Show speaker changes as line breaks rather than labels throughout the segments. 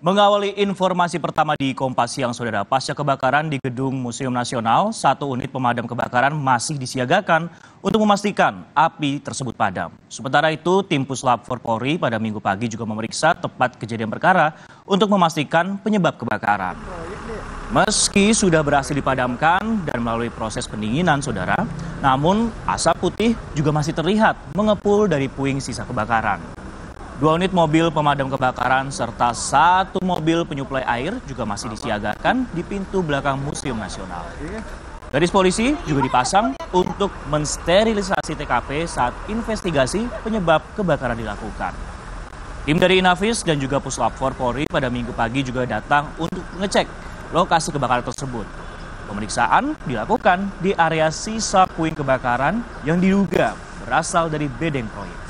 Mengawali informasi pertama di Kompas Siang, Saudara, pasca kebakaran di Gedung Museum Nasional, 1 unit pemadam kebakaran masih disiagakan untuk memastikan api tersebut padam. Sementara itu, tim Puslap 4 Polri pada Minggu pagi juga memeriksa tempat kejadian perkara untuk memastikan penyebab kebakaran. Meski sudah berhasil dipadamkan dan melalui proses pendinginan, Saudara, namun asap putih juga masih terlihat mengepul dari puing sisa kebakaran. 2 unit mobil pemadam kebakaran serta 1 mobil penyuplai air juga masih disiagakan di pintu belakang Museum Nasional. Garis polisi juga dipasang untuk mensterilisasi TKP saat investigasi penyebab kebakaran dilakukan. Tim dari Inavis dan juga Puslap 4 Polri pada Minggu pagi juga datang untuk mengecek lokasi kebakaran tersebut. Pemeriksaan dilakukan di area sisa puing kebakaran yang diduga berasal dari bedeng proyek.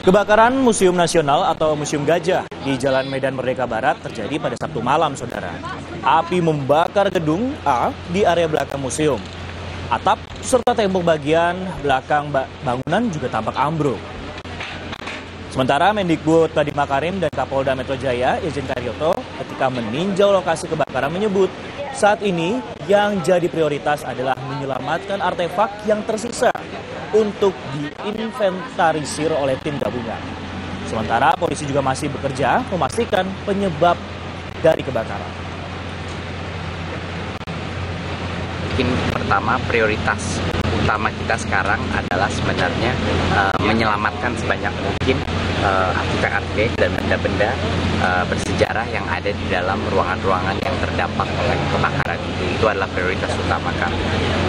Kebakaran Museum Nasional atau Museum Gajah di Jalan Medan Merdeka Barat terjadi pada Sabtu malam, Saudara. Api membakar gedung A di area belakang museum. Atap serta tembok bagian belakang bangunan juga tampak ambruk. Sementara Mendikbud Nadiem Makarim dan Kapolda Metro Jaya Irjen Karyoto ketika meninjau lokasi kebakaran menyebut saat ini yang jadi prioritas adalah menyelamatkan artefak yang tersisa untuk diinventarisir oleh tim gabungan. Sementara polisi juga masih bekerja memastikan penyebab dari kebakaran.
Mungkin pertama prioritas utama kita sekarang adalah sebenarnya menyelamatkan sebanyak mungkin artefak dan benda-benda bersejarah yang ada di dalam ruangan-ruangan yang terdampak oleh kebakaran itu. Itu adalah prioritas utama kami.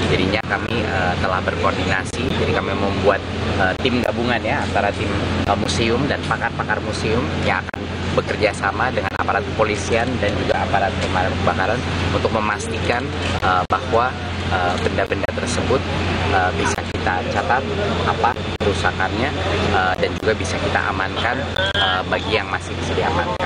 Jadinya kami telah berkoordinasi, jadi kami membuat tim gabungan ya antara tim museum dan pakar-pakar museum yang akan bekerja sama dengan aparat kepolisian dan juga aparat pemadam kebakaran untuk memastikan bahwa benda-benda tersebut bisa kita catat apa kerusakannya dan juga bisa kita amankan bagi yang masih bisa diamankan.